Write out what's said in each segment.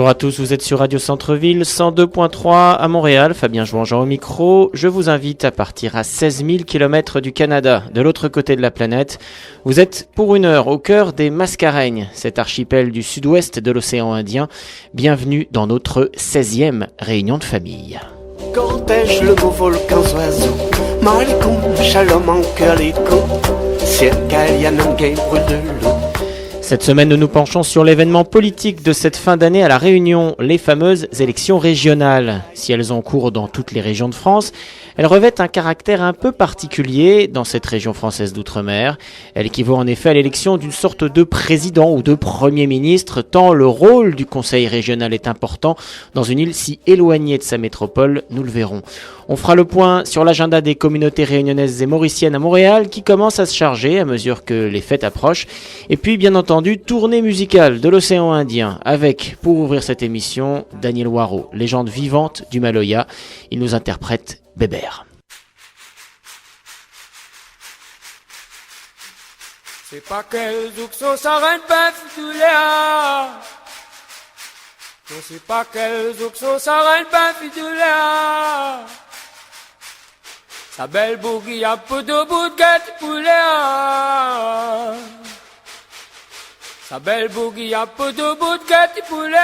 Bonjour à tous, vous êtes sur Radio Centre-Ville 102.3 à Montréal, Fabien Jouan-Jean au micro. Je vous invite à partir à 16 000 km du Canada, de l'autre côté de la planète. Vous êtes pour une heure au cœur des Mascareignes, cet archipel du sud-ouest de l'océan Indien. Bienvenue dans notre 16e réunion de famille. Cortège le beau volcan oiseau, Malikum, shalom en cœur l'écho, Circalianum game brûle de l'eau. Cette semaine, nous nous penchons sur l'événement politique de cette fin d'année à La Réunion, les fameuses élections régionales. Si elles ont cours dans toutes les régions de France, elles revêtent un caractère un peu particulier dans cette région française d'outre-mer. Elle équivaut en effet à l'élection d'une sorte de président ou de premier ministre, tant le rôle du conseil régional est important dans une île si éloignée de sa métropole, nous le verrons. On fera le point sur l'agenda des communautés réunionnaises et mauriciennes à Montréal qui commence à se charger à mesure que les fêtes approchent. Et puis, bien entendu, tournée musicale de l'océan Indien avec, pour ouvrir cette émission, Daniel Waro, légende vivante du Maloya. Il nous interprète Bébert. C'est pas quel zoukson s'arrête pas fitouléa. Non, c'est pas quel zoukson s'arrête pas fitouléa. Sa belle bougie a peu de bout de gâte pouléa. Sa belle bougie a peu de bout de gâte pouléa.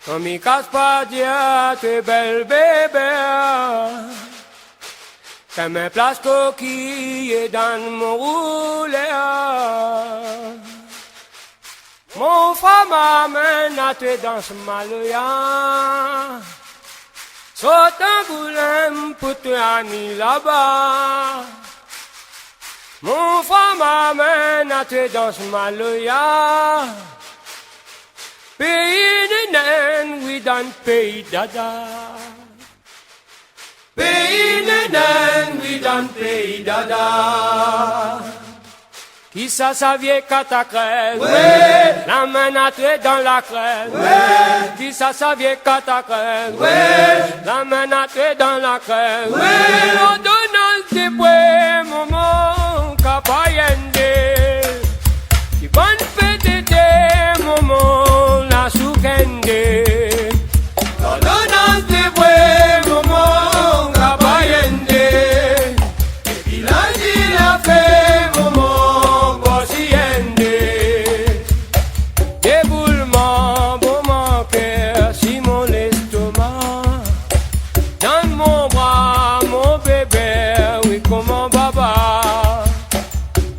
Non, m'y casse pas dia, t'es belle bébé. T'as mes places coquilles dans mon roulet. Mon frère m'amène à te dans ce Maloya. Saute un boulem pour te amener là-bas. Mon frère m'amène à te dans ce Maloya. Pays de naine, oui, dans le pays dada. Pays de naine, oui, dans le pays dada. Qui ça vieille catacrèse, ouais. La main à tuer dans la crève, ouais. Qui ça vieille catacrèse, ouais. La main à tuer dans la crève, ouais. L'ordonnance de boué, maman, capayende. Qui bonne fête maman, la soukende. L'ordonnance de boué, maman, capayende. Il a dit la fait, maman. Déboulement, bon mon cœur, si mon estomac. Dans mon bras, mon bébé, oui, comme un baba.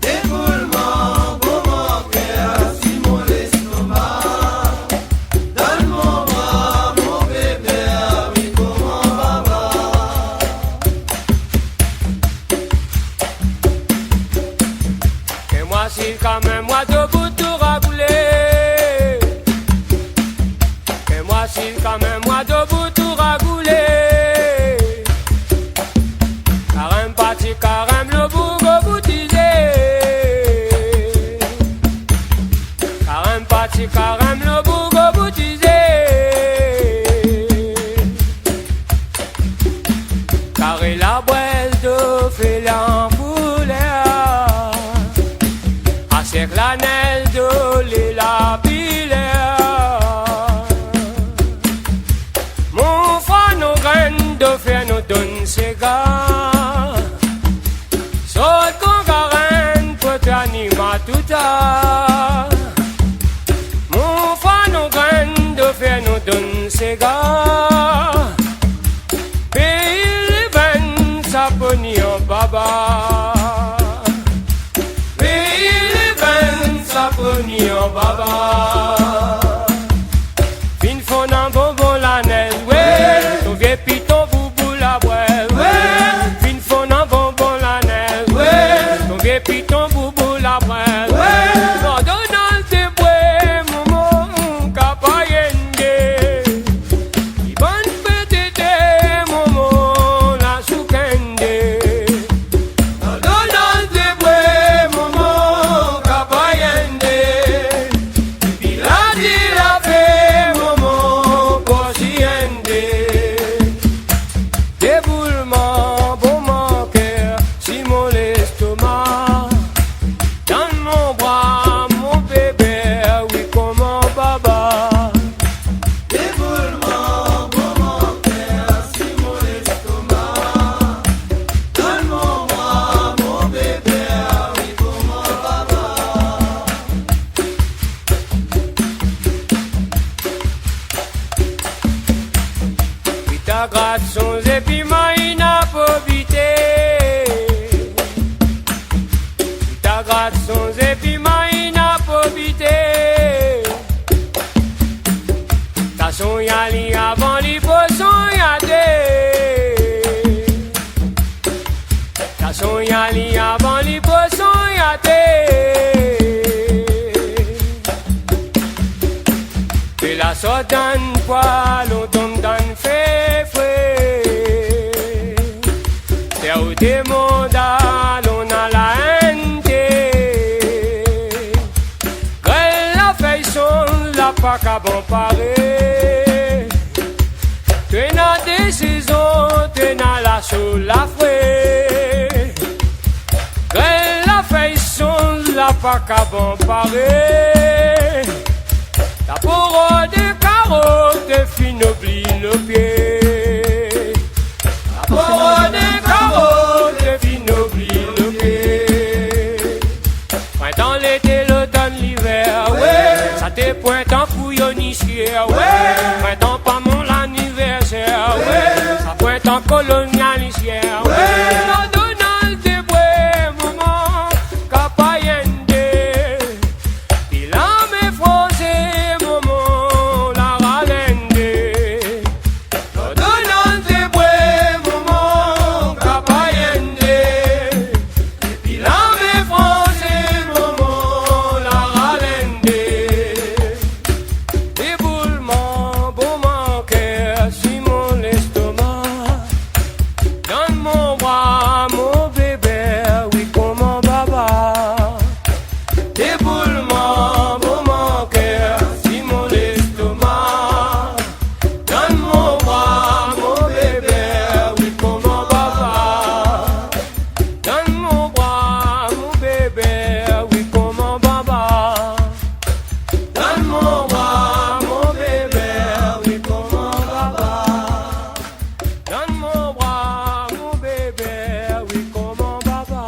Déboulement, bon mon cœur, si mon estomac. Dans mon bras, mon bébé, oui, comme un baba. Et moi, si quand même, moi, debout, tout raboulé. Quand même moi debout tout ragoulé. Carême parti, carême le bourg boutisé. Carême parti, carême le bourg boutisé. Carré la braise de félin foulé. À sec la neige de l'élapilé. De faire nous donne ses gars. Saute qu'on garenne pour t'animer tout à. Mon frère nous graine de faire nous donne ses gars. Pays les veines s'apponi en baba. Pays les veines s'apponi en baba. Fin fond en bonbon la neige, ouais. Ton vieux piton boubou la brève, ouais. Fin fond en bonbon la neige, ouais. Ton vieux piton boubou la brève, ouais. L'ordonnance de boué, maman, capayende. Qui bon ta gratte son épiment inapobité. Ta gratte son épiment inapobité. Ta son yali avant li son yate. Ta son yali avant li son yate. Et la sodan poil on tombe dans le fait frais. C'est au démondal on a la haine. Grêle la feuille son la pas qu'à bon parer. T'es dans des saisons, t'es dans la sous la fouet. Grêle la feuille son la pas qu'à bon parer. Ta poro de carotte fin oublie le pied. Ta poro de carotte fin oublie le pied. Printemps, l'été, l'automne, l'hiver, ouais. Ça te pointe en couillonnissière, ouais. Printemps, pas mon anniversaire, ouais. Ça pointe en colonialicière, ouais. Donald de Boué, maman, Capayende. Il a mes français, maman, la ralende. Donald de Boué, maman, Capayende. Il a mes français, maman, la ralende. Éboulement, beau mon cœur, si mon estomac. Donne mon bras, mon bébé, oui, comme un baba. Éboulement, beau mon cœur, si mon estomac. Donne mon bras, mon bébé, oui, comme un baba. Donne mon bras, mon bébé, oui, comme un baba. Donne mon bras, mon bébé, oui, comme un baba. Donne mon bras, mon bébé, oui, comme un baba.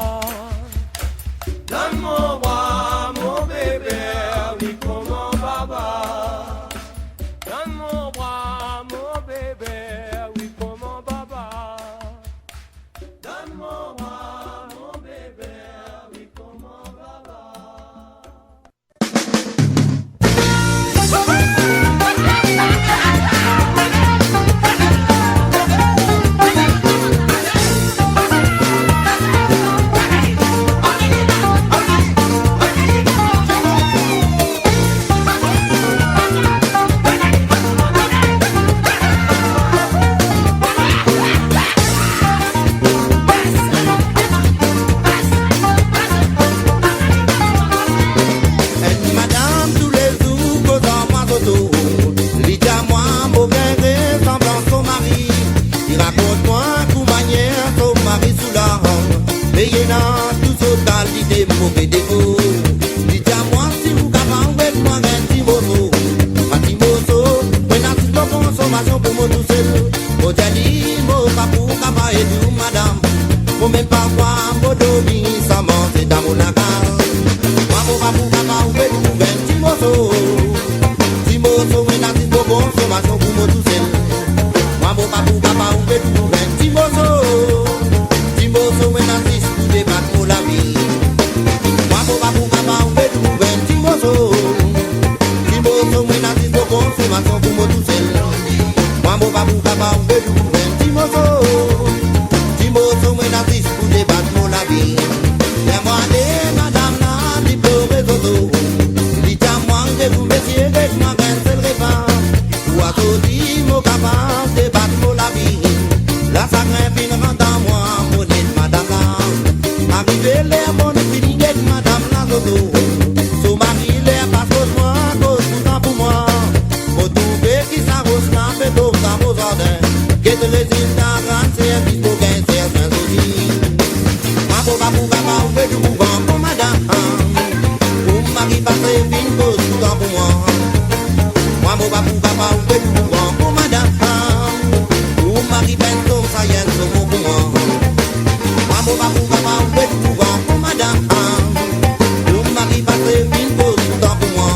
Donne mon bras, mon bébé, oui, comme un baba. Donne mon bras, mon bébé, oui, comme un baba. Donne mon bras, mon bébé, oui, comme un baba. Madame, tous les jours, causant moi d'auto. Il dit à moi, mauvais ressemblance au mari. Il raconte moi, coup manière, son mari sous la honte. Payé dans tout total, l'idée, mauvais défaut. Il dit à moi, si vous capable, moi, un petit mozo. Un petit mozo, mais n'a pas consommation pour moi tout seul. Au Djali, mon capou, capa et tout, madame. Faut même pas voir, mon domi, ça mange dans mon accord. Moi, mon capou, capa, ou fait tout, un petit mozo. Petit mozo, mais n'a pas consommation pour moi tout seul. Moi, mon capou, capa, ou fait tout, un petit mozo. Petit mozo, mais n'a pas pour débattre pour la vie. Moi, mon capou, capa, ou fait tout, un petit mozo. Petit mozo, mais n'a pas consommation pour moi tout seul. Moi, mon capou, capa, ou fait tout, un petit mozo. Petit mozo, mais n'a pas pour débattre pour la vie. Et moi, madame, là, dit pour réseau. Dit à moi, que vous messieurs, que moi, qu'un seul repas. Ou à tout dit, mon capable, débattre pour la vie. La sacrée fin rentre à moi, mon aide, madame là. Arrivé l'air, mon fini d'être madame là, dodo. Son mari, l'air, passe pour moi, cause tout ça pour moi. Retrouver qui s'arrose là, fait d'eau, ça vos ordres. Qu'est-ce que le résultat, grand service pour gagner certains outils. Moi, pour pas pour papa, on fait du mouvement pour madame. Pour mari, passe fin, cause tout ça pour moi. Moi, pour pas pour papa, on fait du mouvement pour madame. Pour mari, pinto, ça y est, c'est bon pour moi. Moi, pour pas pour papa, on fait du mouvement pour madame. Pour mari, passe fin, cause tout ça pour moi.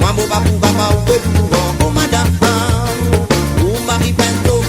Moi, pour pas pour papa, on fait du mouvement pour madame. Pour mari, pinto,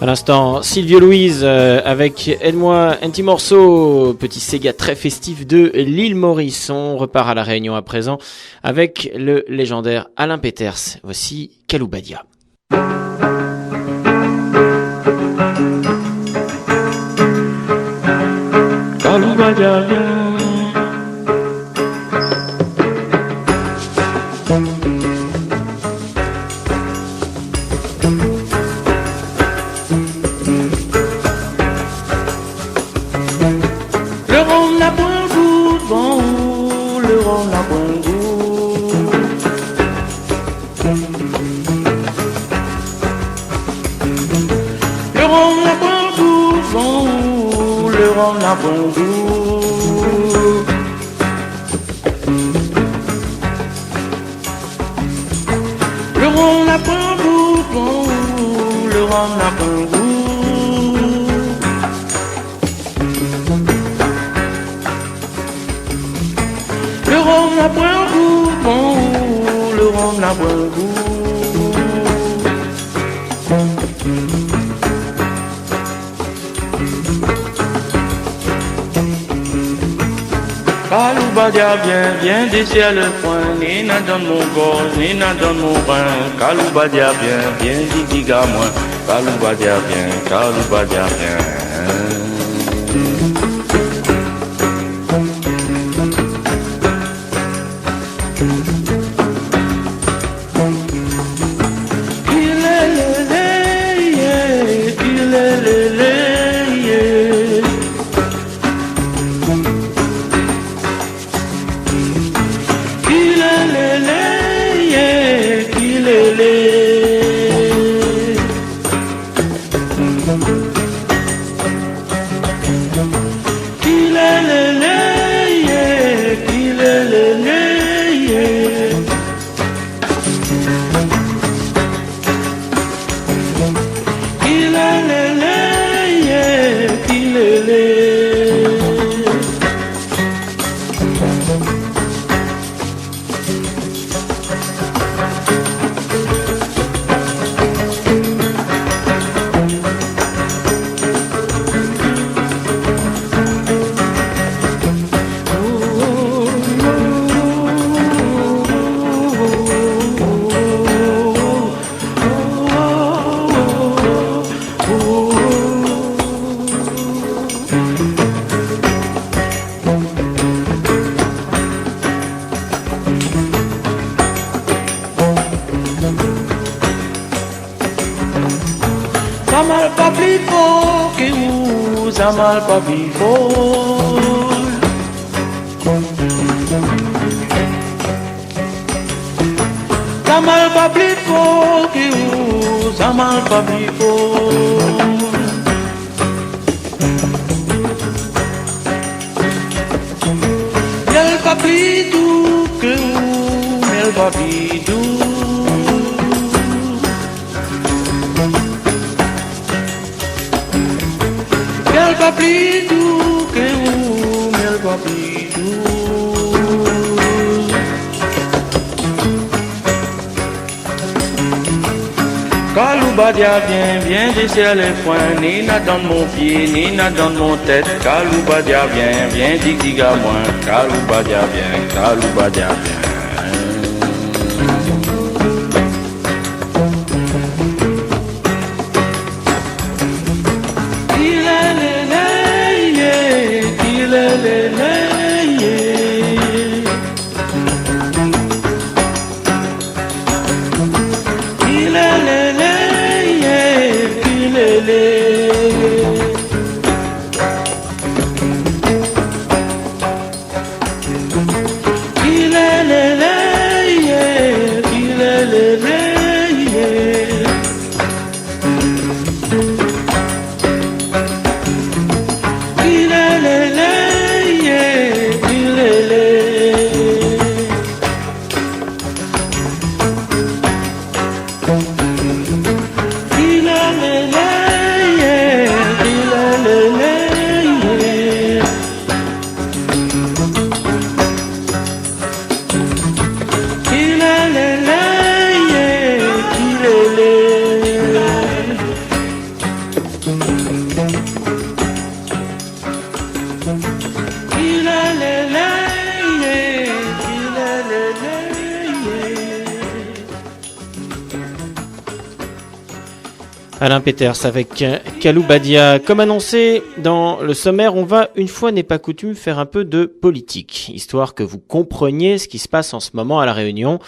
À l'instant, Sylvio Louise avec Aide-moi un petit morceau, petit Sega très festif de l'île Maurice. On repart à la Réunion à présent avec le légendaire Alain Peters. Voici Kaloubadia. Kaloubadia, Kaloubadia, viens dessert le point, Nina donne mon gorge, Nina donne mon rein. Kaloubadia, viens diga moi. Kaloubadia, viens. Zamal pa before. Zamal pa before, Zamal pa before. Yel pa bidou que yel pa bidou. Yel pa bidou que yel pa bidou. Kaloubadia, viens desserre les poings, Nina donne mon pied, Nina donne mon tête. Kaloubadia, viens diga moi. Kaloubadia, viens. Ilele Alain Peters avec Kalou Badia. Comme annoncé dans le sommaire, on va, une fois n'est pas coutume, faire un peu de politique, histoire que vous compreniez ce qui se passe en ce moment à La Réunion.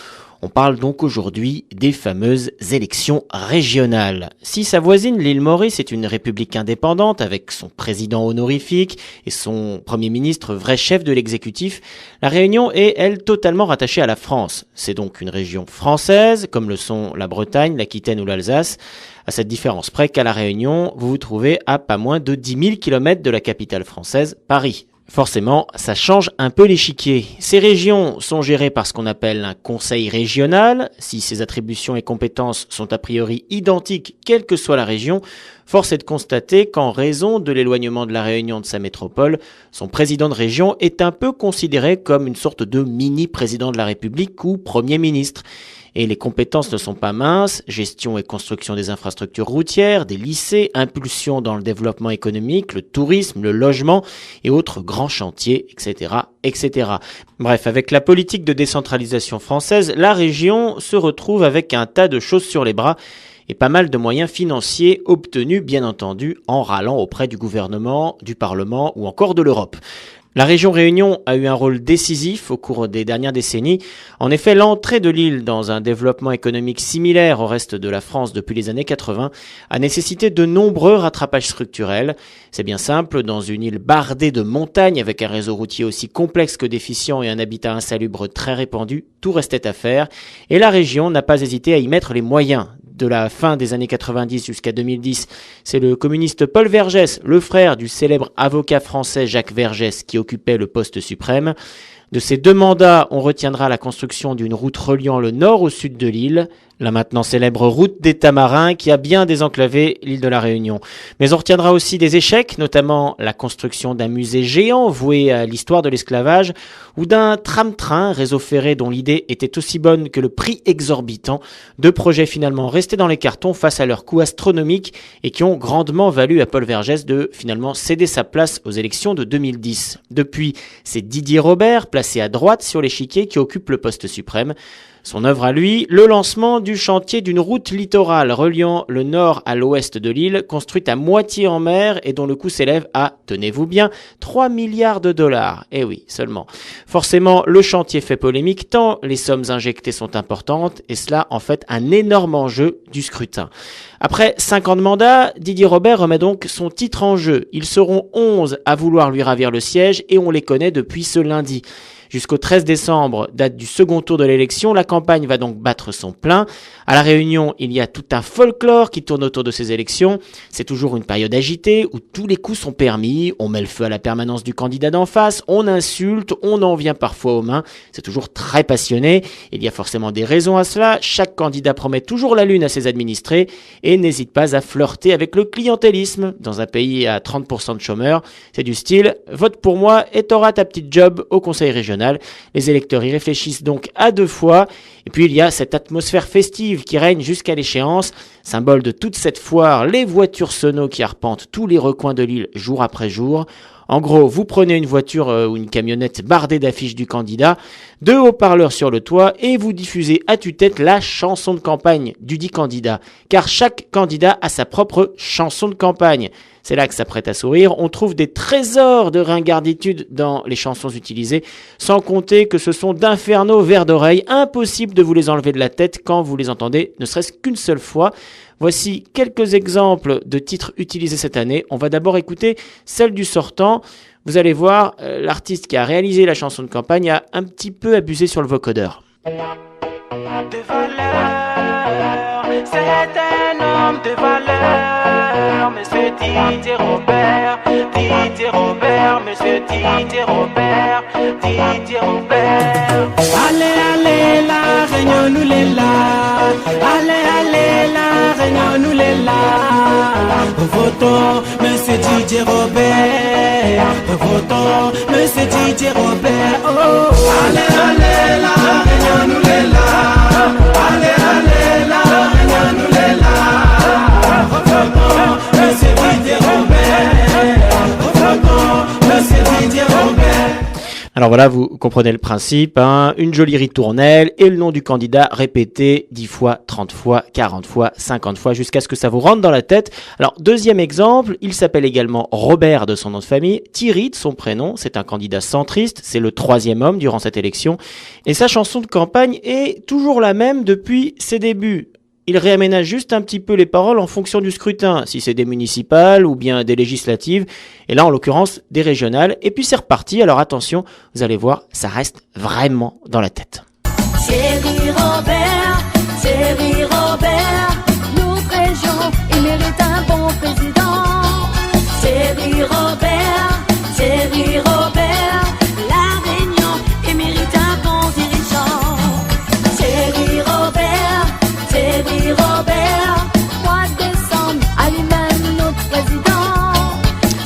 On parle donc aujourd'hui des fameuses élections régionales. Si sa voisine, l'île Maurice, est une république indépendante avec son président honorifique et son premier ministre vrai chef de l'exécutif, la Réunion est, elle, totalement rattachée à la France. C'est donc une région française, comme le sont la Bretagne, l'Aquitaine ou l'Alsace. À cette différence près qu'à La Réunion, vous vous trouvez à pas moins de 10 000 km de la capitale française, Paris. Forcément, ça change un peu l'échiquier. Ces régions sont gérées par ce qu'on appelle un conseil régional. Si ses attributions et compétences sont a priori identiques, quelle que soit la région, force est de constater qu'en raison de l'éloignement de la Réunion de sa métropole, son président de région est un peu considéré comme une sorte de mini-président de la République ou premier ministre. Et les compétences ne sont pas minces, gestion et construction des infrastructures routières, des lycées, impulsion dans le développement économique, le tourisme, le logement et autres grands chantiers, etc., etc. Bref, avec la politique de décentralisation française, la région se retrouve avec un tas de choses sur les bras et pas mal de moyens financiers obtenus, bien entendu, en râlant auprès du gouvernement, du Parlement ou encore de l'Europe. La région Réunion a eu un rôle décisif au cours des dernières décennies. En effet, l'entrée de l'île dans un développement économique similaire au reste de la France depuis les années 80 a nécessité de nombreux rattrapages structurels. C'est bien simple, dans une île bardée de montagnes avec un réseau routier aussi complexe que déficient et un habitat insalubre très répandu, tout restait à faire. Et la région n'a pas hésité à y mettre les moyens. De la fin des années 90 jusqu'à 2010, c'est le communiste Paul Vergès, le frère du célèbre avocat français Jacques Vergès, qui occupait le poste suprême. De ces 2 mandats, on retiendra la construction d'une route reliant le nord au sud de l'île, la maintenant célèbre route des Tamarins qui a bien désenclavé l'île de la Réunion. Mais on retiendra aussi des échecs, notamment la construction d'un musée géant voué à l'histoire de l'esclavage ou d'un tram-train, réseau ferré dont l'idée était aussi bonne que le prix exorbitant, 2 projets finalement restés dans les cartons face à leur coût astronomique et qui ont grandement valu à Paul Vergès de finalement céder sa place aux élections de 2010. Depuis, c'est Didier Robert, placé à droite sur l'échiquier, qui occupe le poste suprême. Son œuvre à lui, le lancement du chantier d'une route littorale reliant le nord à l'ouest de l'île, construite à moitié en mer et dont le coût s'élève à, tenez-vous bien, 3 milliards de dollars. Eh oui, seulement. Forcément, le chantier fait polémique tant les sommes injectées sont importantes et cela en fait un énorme enjeu du scrutin. Après 5 ans de mandat, Didier Robert remet donc son titre en jeu. Ils seront 11 à vouloir lui ravir le siège et on les connaît depuis ce lundi. Jusqu'au 13 décembre, date du second tour de l'élection, la campagne va donc battre son plein. À La Réunion, il y a tout un folklore qui tourne autour de ces élections. C'est toujours une période agitée où tous les coups sont permis. On met le feu à la permanence du candidat d'en face, on insulte, on en vient parfois aux mains. C'est toujours très passionné. Il y a forcément des raisons à cela. Chaque candidat promet toujours la lune à ses administrés et n'hésite pas à flirter avec le clientélisme. Dans un pays à 30% de chômeurs, c'est du style « vote pour moi et t'auras ta petite job au conseil régional ». Les électeurs y réfléchissent donc à 2 fois. Et puis il y a cette atmosphère festive qui règne jusqu'à l'échéance. Symbole de toute cette foire, les voitures sono qui arpentent tous les recoins de l'île jour après jour. En gros, vous prenez une voiture ou une camionnette bardée d'affiches du candidat, 2 haut-parleurs sur le toit et vous diffusez à tue-tête la chanson de campagne du dit candidat. Car chaque candidat a sa propre chanson de campagne. C'est là que ça prête à sourire. On trouve des trésors de ringarditude dans les chansons utilisées, sans compter que ce sont d'infernaux vers d'oreille, impossible de vous les enlever de la tête quand vous les entendez, ne serait-ce qu'une seule fois. Voici quelques exemples de titres utilisés cette année. On va d'abord écouter celle du sortant. Vous allez voir, l'artiste qui a réalisé la chanson de campagne a un petit peu abusé sur le vocodeur. De valeur, c'est un homme de valeur, monsieur Didier Robert, monsieur Didier Robert, Didier Robert. Allez, allez, la Réunion nous l'est là, allez, allez, la Réunion nous l'est là. Votons, monsieur Didier Robert, votons, monsieur Didier Robert. Oh, allez, allez, la Réunion nous l'est là, allez, allez, la Réunion nous l'est là. Votons, monsieur Didier Robert, votons, monsieur Didier Robert. Alors voilà, vous comprenez le principe, hein, une jolie ritournelle et le nom du candidat répété 10 fois, 30 fois, 40 fois, 50 fois, jusqu'à ce que ça vous rentre dans la tête. Alors, deuxième exemple, il s'appelle également Robert de son nom de famille, Thierry de son prénom, c'est un candidat centriste, c'est le 3e homme durant cette élection, et sa chanson de campagne est toujours la même depuis ses débuts. Il réaménage juste un petit peu les paroles en fonction du scrutin, si c'est des municipales ou bien des législatives, et là en l'occurrence des régionales, et puis c'est reparti, alors attention, vous allez voir, ça reste vraiment dans la tête. Chéri Robert, notre région, il mérite un bon président. Chéri Robert, la Réunion, il mérite un bon dirigeant. Chéri Robert, mois de décembre, à lui-même notre président.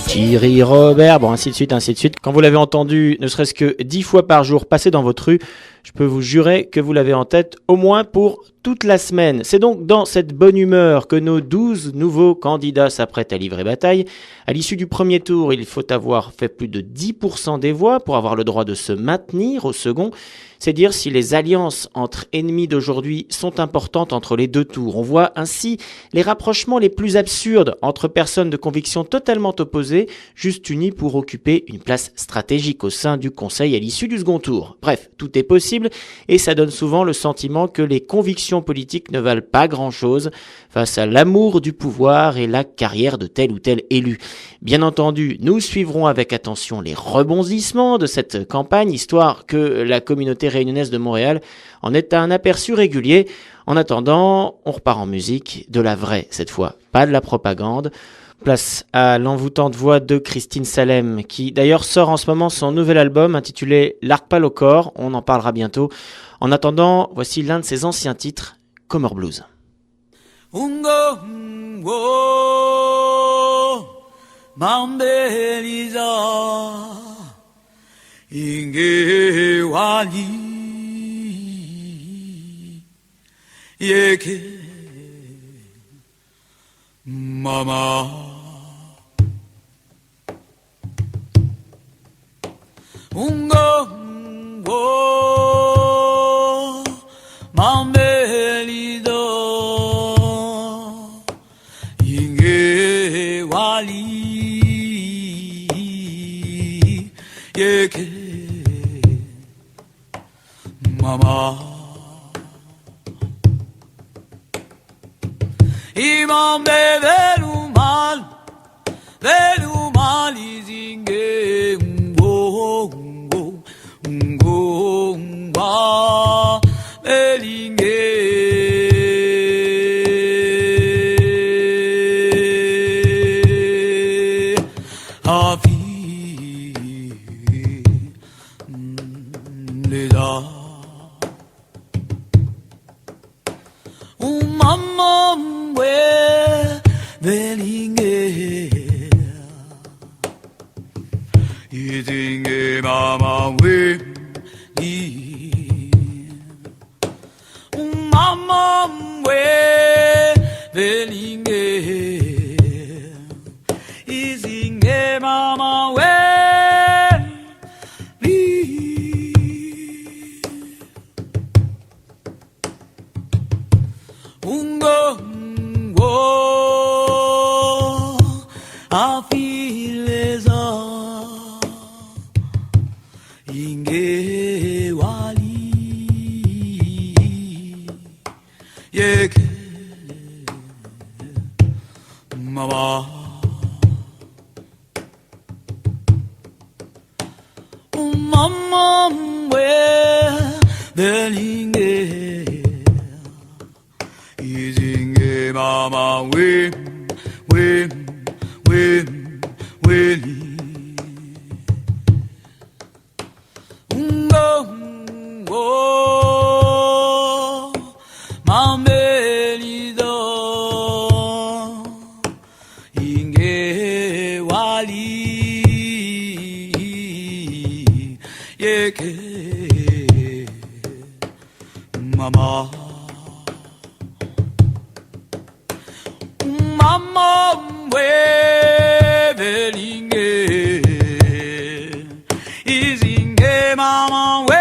Thierry Robert, bon ainsi de suite, ainsi de suite. Quand vous l'avez entendu ne serait-ce que 10 fois par jour passer dans votre rue, je peux vous jurer que vous l'avez en tête au moins pour toute la semaine. C'est donc dans cette bonne humeur que nos 12 nouveaux candidats s'apprêtent à livrer bataille. À l'issue du premier tour, il faut avoir fait plus de 10% des voix pour avoir le droit de se maintenir au second. C'est dire si les alliances entre ennemis d'aujourd'hui sont importantes entre les deux tours. On voit ainsi les rapprochements les plus absurdes entre personnes de convictions totalement opposées, juste unies pour occuper une place stratégique au sein du Conseil à l'issue du second tour. Bref, tout est possible et ça donne souvent le sentiment que les convictions politiques ne valent pas grand-chose face à l'amour du pouvoir et la carrière de tel ou tel élu. Bien entendu, nous suivrons avec attention les rebondissements de cette campagne, histoire que la communauté réunionnaise de Montréal en ait un aperçu régulier. En attendant, on repart en musique, de la vraie cette fois, pas de la propagande. Place à l'envoûtante voix de Christine Salem, qui d'ailleurs sort en ce moment son nouvel album intitulé L'Arc-Pal au corps, on en parlera bientôt. En attendant, voici l'un de ses anciens titres, Comer Blues. Ungo, Mambeliza, Ingewali, Yeke, Mama. Ungo, Mambeliza, Ingewali, Yeke, Mama. Imam verumal izinge ungo unga belinge afi leda mama Belinge, Izinge mama we, mama we, Belinge, Izinge mama we, ungo. Afileza ingewali yeke mama mama we belinge izinge mama we Willie, Mambelido, Inge Wali, Yeke, Mama. Mama, where Belinge is in maman, ouais.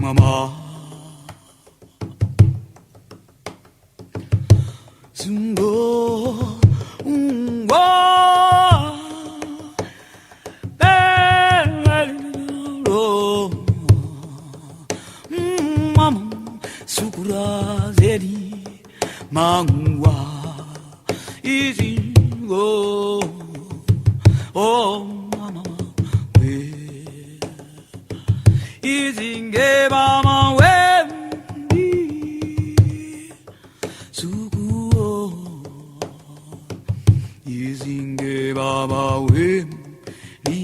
Mama Zungo Mama Sukura Zeri Mangwa Izingo Oh Mama Izinge mama wendi suku Izinge mama wendi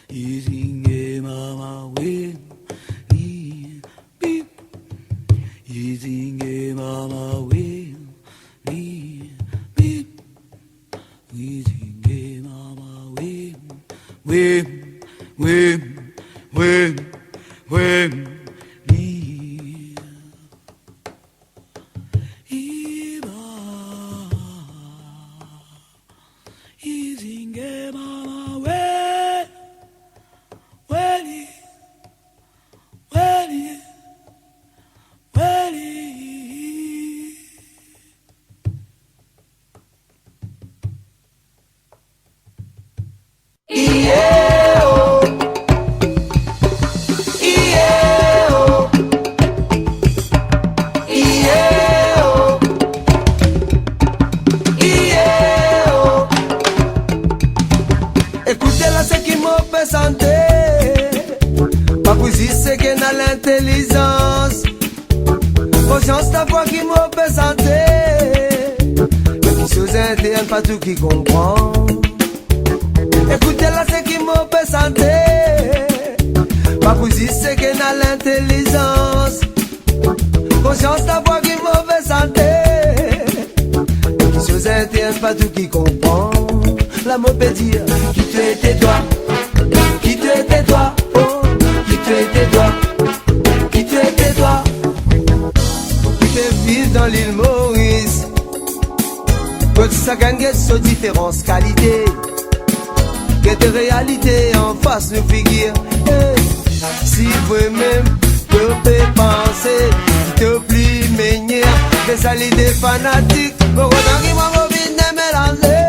Izinge mama wendi Izinge mama wendi Izinge mama wendi when me Iba Izinge mama Weni l'intelligence, conscience ta voix qui me fait santé, mais qui sous interne pas tout qui comprend. Écoutez-la c'est qui me fait santé, pas pour dire c'est qu'elle a l'intelligence, conscience ta voix qui me fait santé, mais qui sous interne pas tout qui comprend. La mot peut dire qui tu étais toi, qui tu étais toi, oh, qui tu étais toi. Vivre dans l'île Maurice, quand ça gagne sur différentes qualités, que de réalité en face nous figure. Si vous-même peut penser, te plie meunier, que ça l'idée fanatique, mon regard qui m'a envie de mélanger,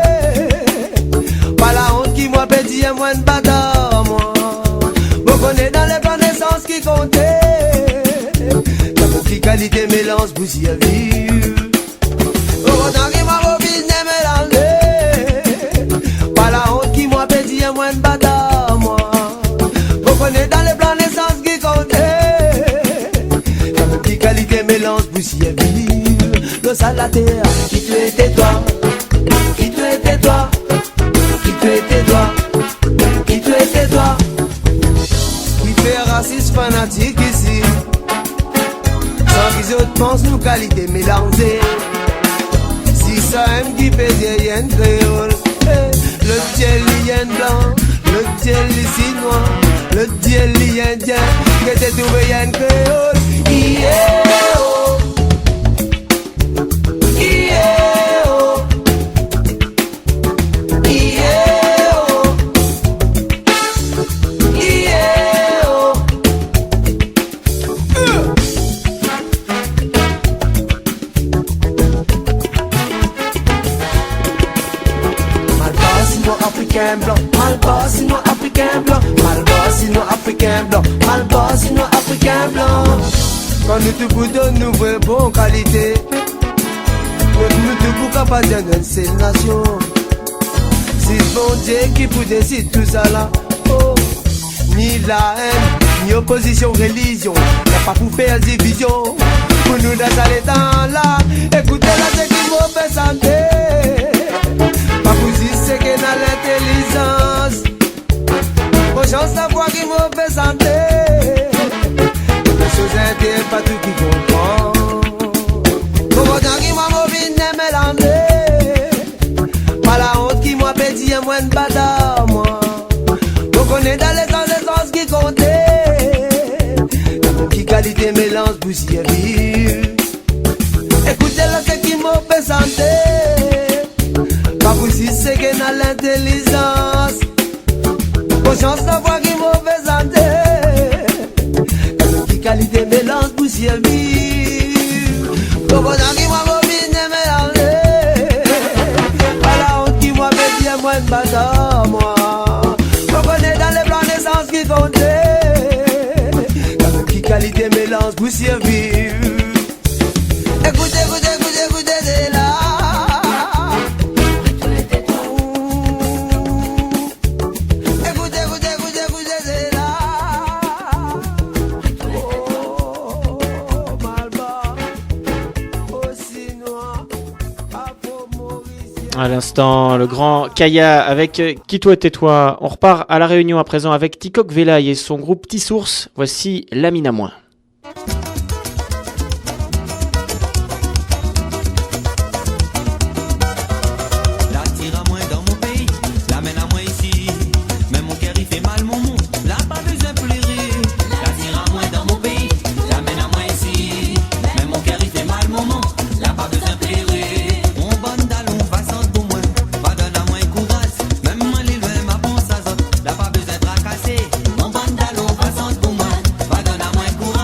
pas la honte qui m'a pédi et moins de bâtard, moi. Vous connaissez dans les connaissances qui comptaient. Qualité mélange bougie à vivre. Oh, dans qui m'a robine mélangé. Pas la honte qui m'a pédi et moins de bâtard, moi. Vous connaissez dans les plans naissance qui comptaient. La petite qualité mélange bougie à vivre. Le sale la terre, qui tu étais toi? Qui tu étais toi? Qui tu étais toi? Qui tu étais toi? Qui fait raciste fanatique ici? Les autres pensent nos qualités mélangées. Si ça aime qui fait des yens créoles, le diel lien blanc, le diel ici noir, le diel lien indien, que t'es trouvé yen créole. africain blanc, Malbosino africain blanc, Malbosino africain blanc, Malbosino africain blanc. Quand nous te boudons, nous voulons bonne qualité. Quand nous te bouquons pas d'une seule nation. C'est bon Dieu qui peut décider tout ça là. Oh, ni la haine, ni opposition, religion. Y'a pas pour faire division. Pour nous dans les temps là, écoutez là c'est qui vous fait santé. Pas pour dire c'est que dans l'intelligence. Bon chance d'avoir qui vous fait santé. Les choses intimes, pas tout qui comprend. Pour autant qui m'a mobile, n'est mélandé. Pas la honte qui m'a pédi, moins de bada, moi. On connaît dans les sens qui comptait. Qui qualité mélange poussière vive. Écoutez là c'est qui m'a fait santé. Pas pour si c'est que dans l'intelligence. Bonne chance d'avoir qui m'a fait santé. Qui qualité mélange poussière vive. Pour autant qui m'a mobile mélangé. Pas la honte qui m'a fait dire moins de bâtard moi. On connaît dans les plans d'essence qui comptait. Qualité mélange poussière vive. Écoutez, écoutez, écoutez, écoutez, c'est là. Écoutez, écoutez, écoutez, écoutez, c'est là. Oh, Malba, aussi noir, Afro-Mauricien. À l'instant, le grand Kaya avec Qui-toi, tais-toi. On repart à La Réunion à présent avec Tikok Velaï et son groupe Petit Source. Voici La Mine à Moins. La pas besoin de tracasser, mon bandalon passante pour moi, pas donne à moins courage.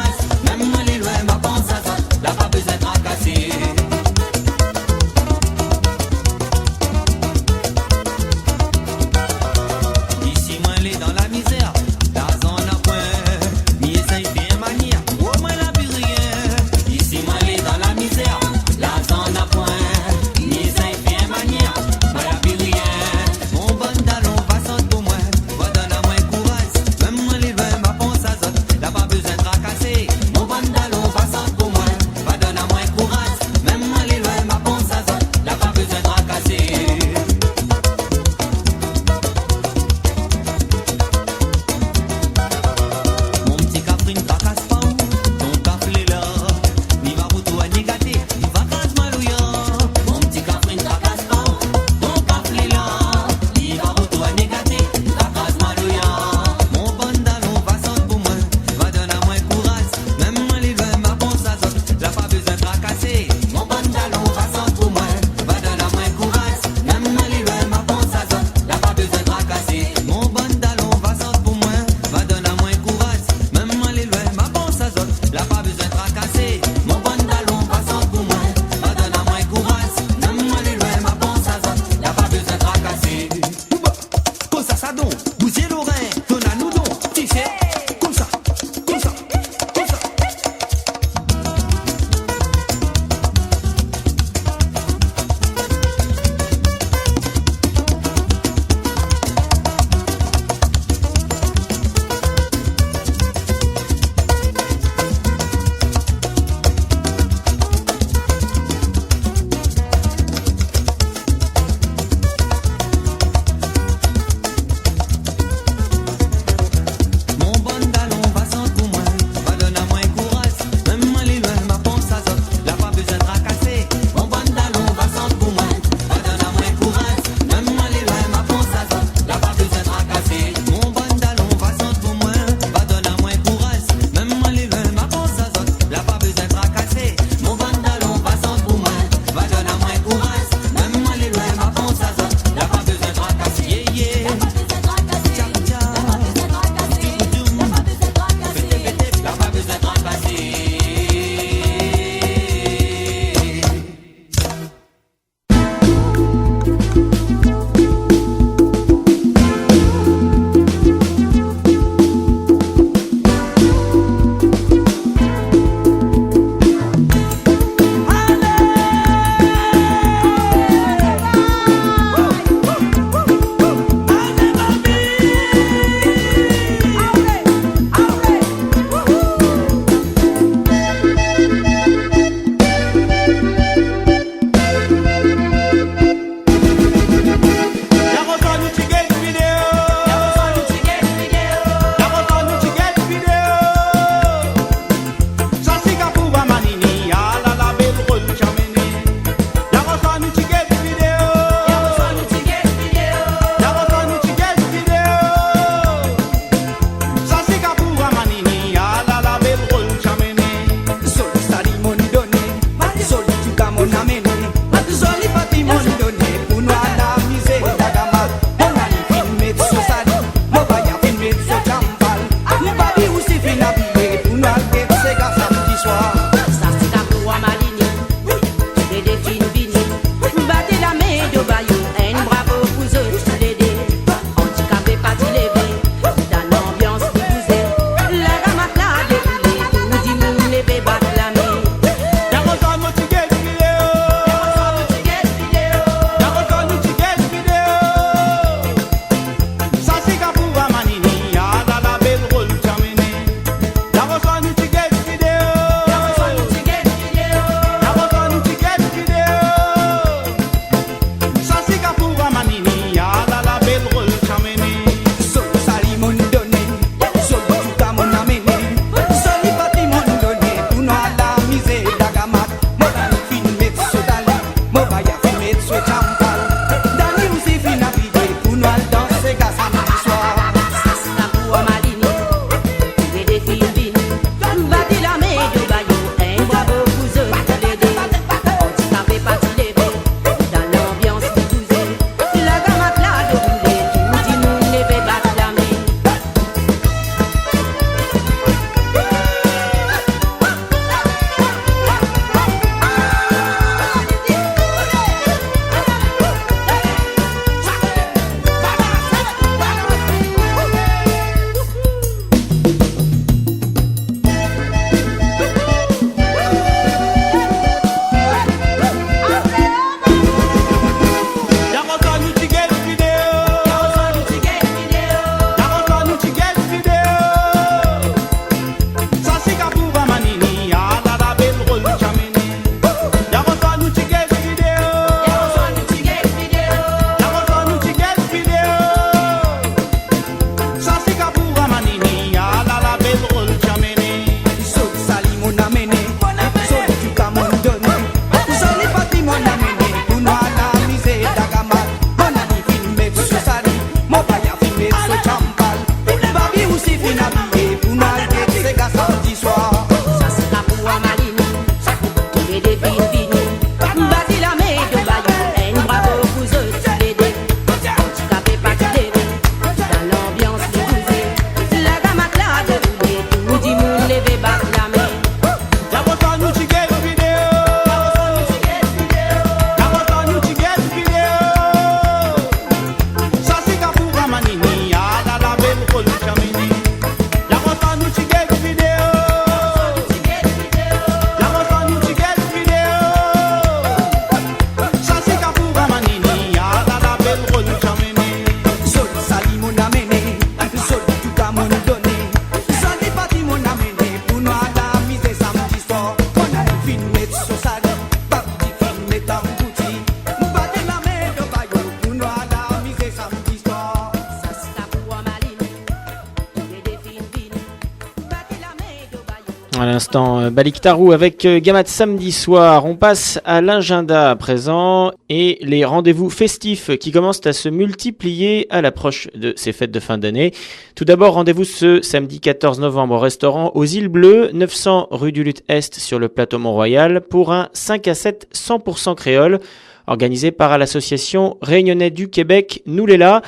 À l'instant, Balik Tarou avec Gamat samedi soir. On passe à l'agenda à présent et les rendez-vous festifs qui commencent à se multiplier à l'approche de ces fêtes de fin d'année. Tout d'abord, rendez-vous ce samedi 14 novembre au restaurant aux Îles Bleues, 900 rue du Luth Est sur le plateau Mont-Royal pour un 5 à 7 100% créole organisé par l'association Réunionnais du Québec, Nous les là.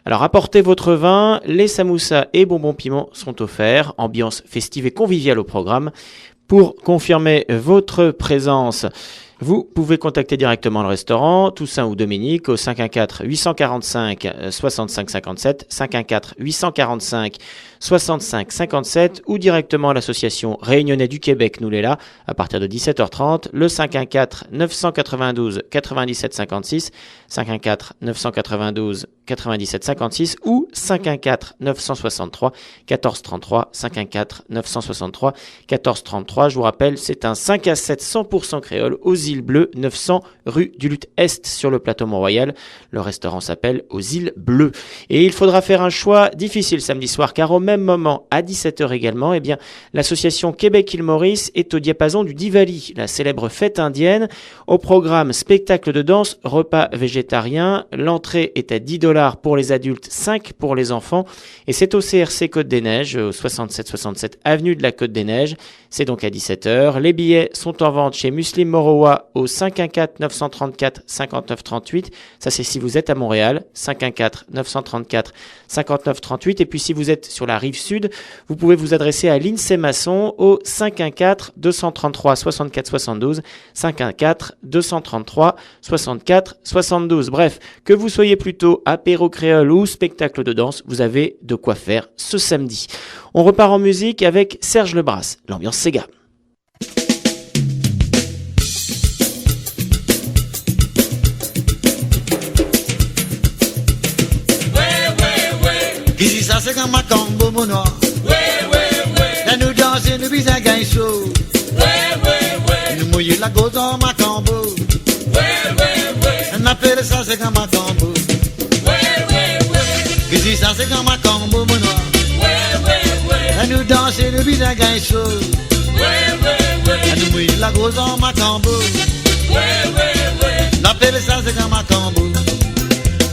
Alors apportez votre vin, les samoussas et bonbons piments sont offerts, ambiance festive et conviviale au programme. Pour confirmer votre présence, vous pouvez contacter directement le restaurant, Toussaint ou Dominique, au 514 845 65 57, 514 845 65 57 ou directement à l'association Réunionnais du Québec, Nous les là, à partir de 17h30, le 514 992 97 56, 514 992 97 56 ou 514 963 14 33, 514 963 14 33. Je vous rappelle, c'est un 5 à 7 100% créole aux Îles Bleues, 900 rue du Luth Est sur le plateau Mont-Royal. Le restaurant s'appelle aux Îles Bleues. Et il faudra faire un choix difficile samedi soir car au même moment, à 17h également, eh bien, l'association Québec-Île Maurice est au diapason du Diwali, la célèbre fête indienne. Au programme spectacle de danse, repas végétarien. L'entrée est à $10 pour les adultes, 5 pour les enfants. Et c'est au CRC Côte des Neiges, au 67 avenue de la Côte des Neiges. C'est donc à 17h. Les billets sont en vente chez Muslim Morowa au 514 934 59 38. Ça, c'est si vous êtes à Montréal, 514 934 59 38. Et puis, si vous êtes sur la rive sud, vous pouvez vous adresser à l'INSEE Masson au 514 233 64 72, 514 233 64 72. Bref, que vous soyez plutôt apéro créole ou spectacle de danse, vous avez de quoi faire ce samedi. On repart en musique avec Serge Lebras, l'ambiance Sega. Ici ça c'est comme ma combo mon noir. Là nous danser nous bisons gain chaud. Nous mouiller la gauche dans ma combo. On appelle ça c'est comme ma combo. Ici ça c'est comme ma combo mon noir. Là nous danser nous bisons gain chaud. Nous mouiller la gauche dans ma combo. On appelle ça c'est comme ma combo.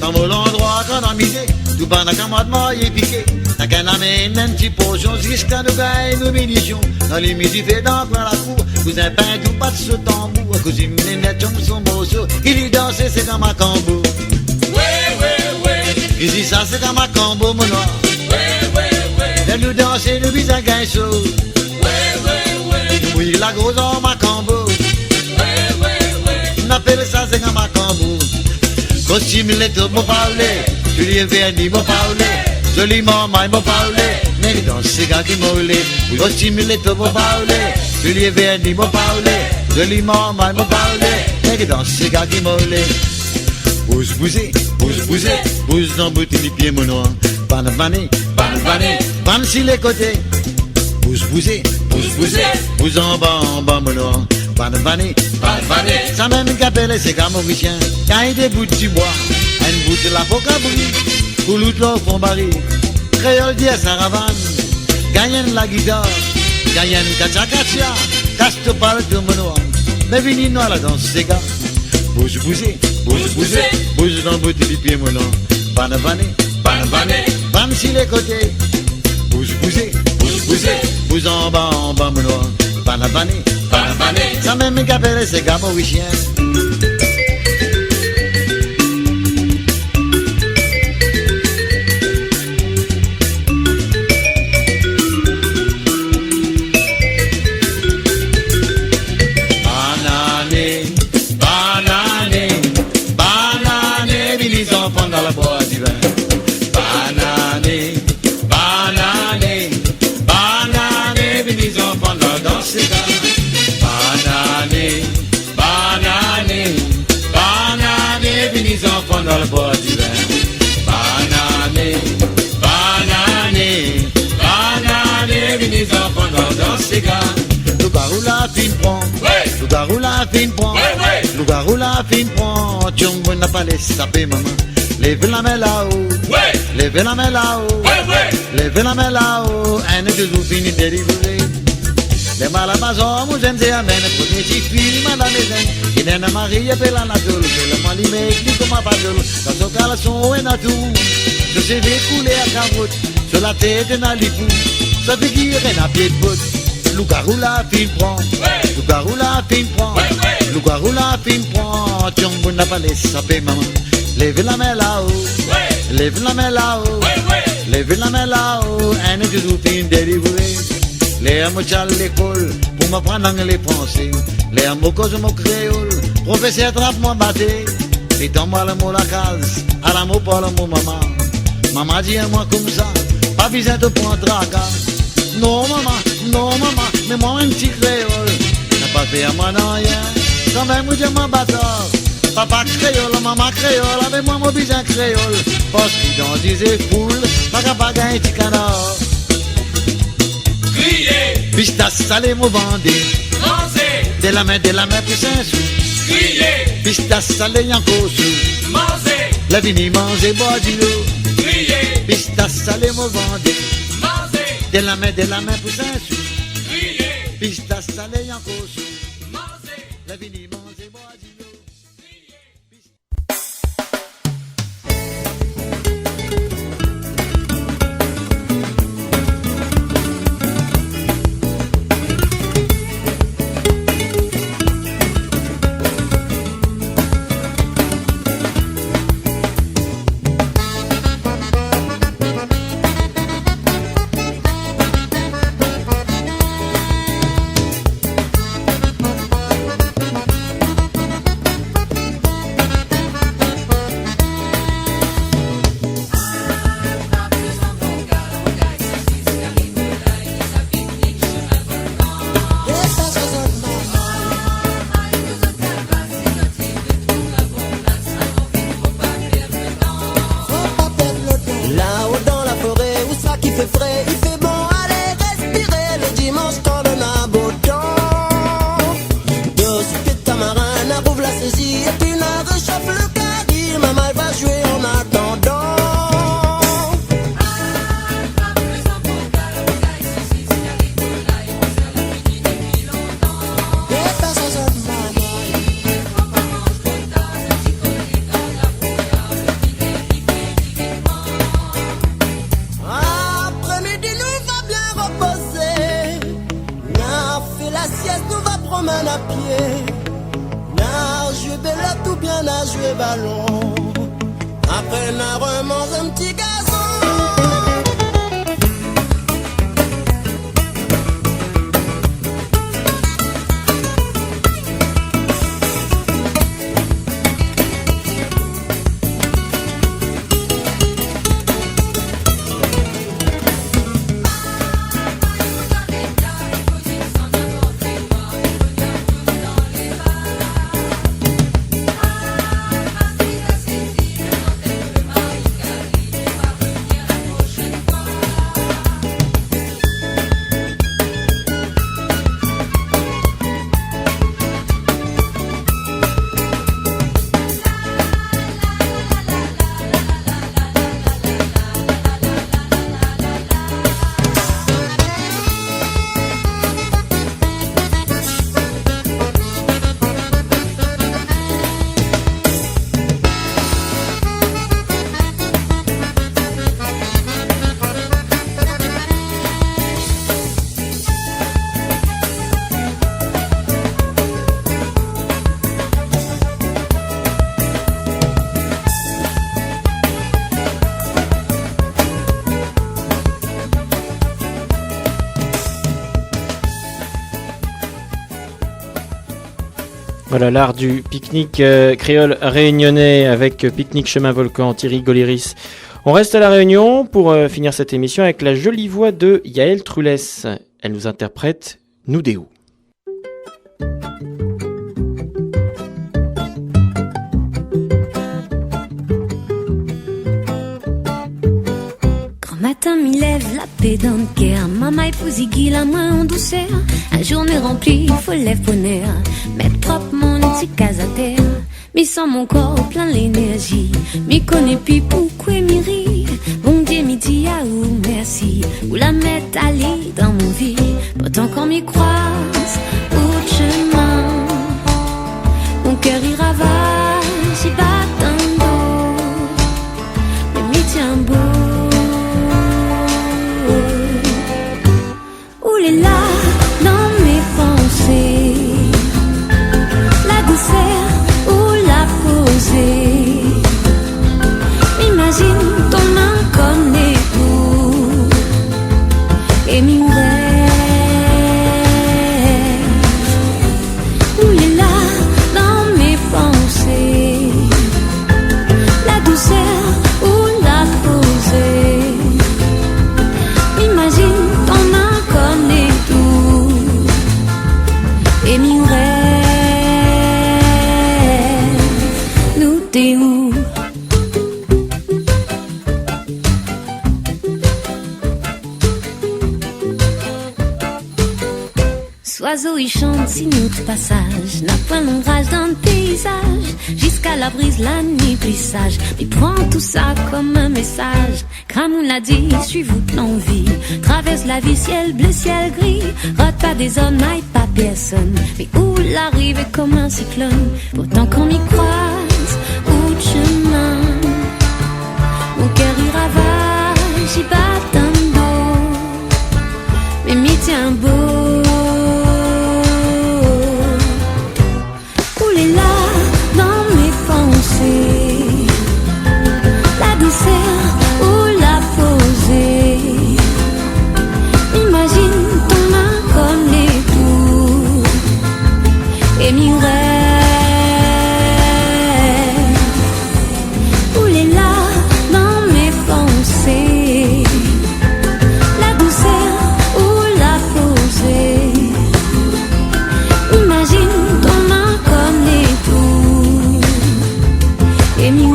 Dans mon endroit quand on misé. Tout ban à camarade et piqué. T'as qu'un amène un petit potion jusqu'à nous gagner nos munitions. Dans les musiques fait dans la cour. Vous un pain tout pas de ce tambour. À cause d'une nénette son morceau. Il y dansait c'est comme un combo. Ici ça c'est comme un combo mon noir. Là nous danser nous bisons gain chaud. Oui la grosse en ma combo. On appelle ça c'est comme un combo. Costume les tout m'ont parlé. Julien Verdi m'a parlé, joli maman m'a parlé, mais dans ces gars qui m'ont lé, costume les tout m'a parlé, Julien Verdi m'a parlé, joli maman m'a parlé, mais dans ces gars qui m'ont lé. Bouge bouger, bouge dans bout les pieds mon noir, banavané, ban sur les côtés. Bouge bouger, bouge en bas mon noir, banavané, ça même qu'appelle ces gars mauriciens, quand il des bouts de bois. Un bout de la vocabulaire, pour l'autre l'eau font baril. Créole dit à Saravane, gagnent la guitare, gagnent kacha-kacha, cache-te pas le monoir. Mais venez nous à la danse, ces gars. Bouge dans le bout de pied, mon nom. Banavané, ban sur les côtés. Bouge bouge en bas, mon nom. Banavané, ça même qu'appelle ces gars mauriciens. Loup-garou la fin prend, Djongo n'a pas laissé saper maman. Lève la main là-haut, lève la main là-haut, lève la main là-haut, un et deux jours fini délivré. Les malabazons, mon j'aime, c'est amène. Premier petit film, madame et zen. Il est Marie, et la nature. Le malimé, qui comme un paddle. Dans son caleçon, et n'a tout. Je sais découler à carotte. Sur la tête d'un alipou. Ça fait dire, et n'a pied de botte. Loup-garou la fin prend. Loup-garou la fin prend. Loup-garou la fin prend. Tiens, n'a pas laissé saper, maman. Lève la main là-haut. Lève la main là-haut. Lève la main là-haut. Un de vous fin délivré. Les amours à l'école pour m'apprendre l'anglais français. Les amours cause mon créole. Professeur trappe-moi batté. Et dans moi le mot la case. À l'amour pour le mot maman. Maman dit à moi comme ça. Pas besoin de prendre draga. Non maman, mais moi un petit créole. N'a pas fait à moi non rien. Quand même moi j'ai mon bâtard. Papa créole, maman créole. Avec moi mon besoin créole. Parce qu'il en disait foule. Pas capable d'un petit canard. Criez, Pistas salé mon vendé. mangez, De la main plus un sou. criez, Pistas salé yanko sou. mangez, La vini manger bois du lot. criez, Pistas salé mon vendé. mangez, De la main plus un sou. criez, Pistas salé yanko sou. mangez. La vini manger bois du lot. Voilà l'art du pique-nique créole réunionnais avec Pique-nique Chemin Volcan, Thierry Goliris. On reste à La Réunion pour finir cette émission avec la jolie voix de Yaël Trulès. Elle nous interprète Noudéou. Matin m'y lève la pédante guerre. Maman épouse Iggy la main en douceur. Un journée remplie, il faut lève bonheur. Mettre propre mon petit case à terre. Mi sent mon corps plein l'énergie. Mi connaît plus pourquoi mi rit. Bon Dieu mi dit à ou merci. Ou la mettre aller dans mon vie. Pour Pourtant qu'on m'y croise, bout de chemin, mon cœur y ravage, y bat un dos, mais m'y tient beau. Où est là dans mes pensées, la douceur ou la posée. Imagine ton inconnu et m'y Oiseau y chante, signe de passage, n'a point l'ombrage d'un paysage, jusqu'à la brise la nuit plus sage, mais prends tout ça comme un message. Cramoun l'a dit, suis-vous de l'envie, traverse la vie, ciel bleu, ciel gris, rate pas des hommes, n'aille pas personne, mais où l'arrive est comme un cyclone, pourtant qu'on m'y croise, bout de chemin, mon cœur y ravage, y bat un dos, mais m'y tient beau. La douceur ou la posée. Imagine ton main comme les doux et m'y rêve. Où est là dans mes pensées, la douceur ou la posée. Imagine ton main comme les doux et m'y rêve.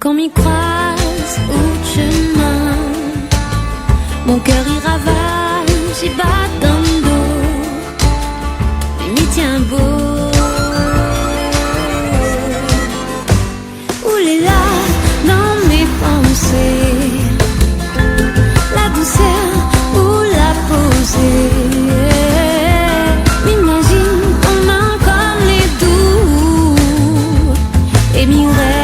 Qu'on m'y croise au chemin, mon cœur y ravage, y bat dans le dos, et m'y tient beau. Où est là dans mes pensées, la douceur ou la posée. M'imagine ton main comme les doux, et m'y rêve.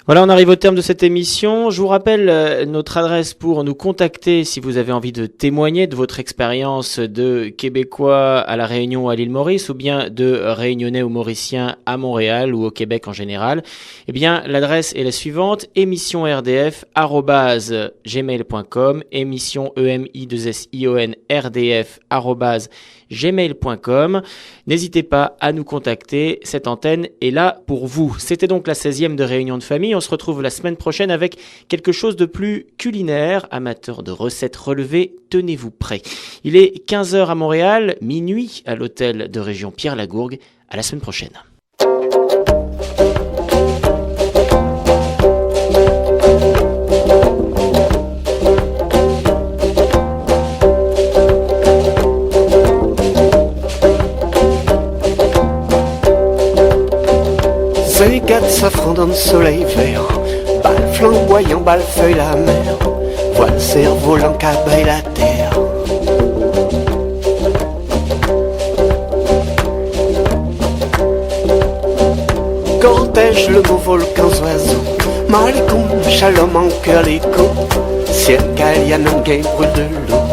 Voilà, on arrive au terme de cette émission. Je vous rappelle notre adresse pour nous contacter si vous avez envie de témoigner de votre expérience de Québécois à La Réunion ou à l'île Maurice, ou bien de Réunionnais ou Mauriciens à Montréal ou au Québec en général. Eh bien, l'adresse est la suivante, émissionrdf@gmail.com, émission EMI2SIONRDF@gmail.com. N'hésitez pas à nous contacter, cette antenne est là pour vous. C'était donc la 16e de Réunion de famille. On se retrouve la semaine prochaine avec quelque chose de plus culinaire. Amateurs de recettes relevées, tenez-vous prêts. Il est 15h à Montréal, minuit à l'hôtel de région Pierre-Lagourgue. À la semaine prochaine. Zégat safran dans le soleil vert, bal flamboyant, bal feuille la mer, voile cerf-volant, cabaye la terre. Cortège, le beau volcan oiseau, Malikoum, Shalom en cœur l'écho, ciel Kalianan, game brûle de l'eau.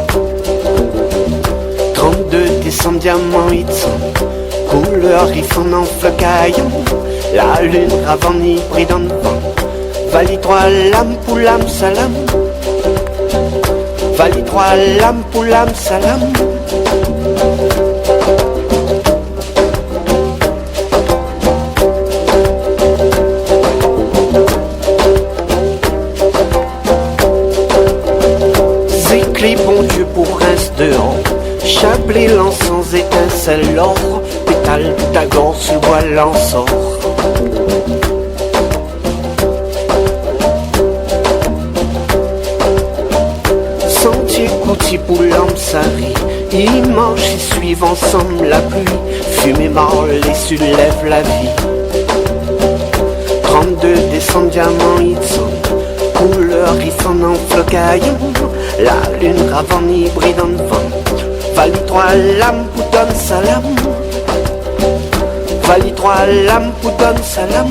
32 décembre, diamant, Itzon, couleur, riffon en feu caillon. La lune ravant hybride en vent, Vali 3 lames pour l'âme salam, Vali 3 lames pour l'âme salam. Zéclé, bon Dieu, pour reste dehors. Chapelet, l'encens, étincelle, l'or. Pétale, Pythagore, sous le voile en sort. Sentier, coutil, poulame, sari. Ils marchent, ils suivent ensemble la pluie. Fumée, marle, les soulève la vie. 32 décembre, diamant, ils sont. Couleur, ils sont en flocaillon. La lune ravane, hybride en vent. Vali 3 lames, poutonne, salam. Vali 3 lames, poutonne, salam.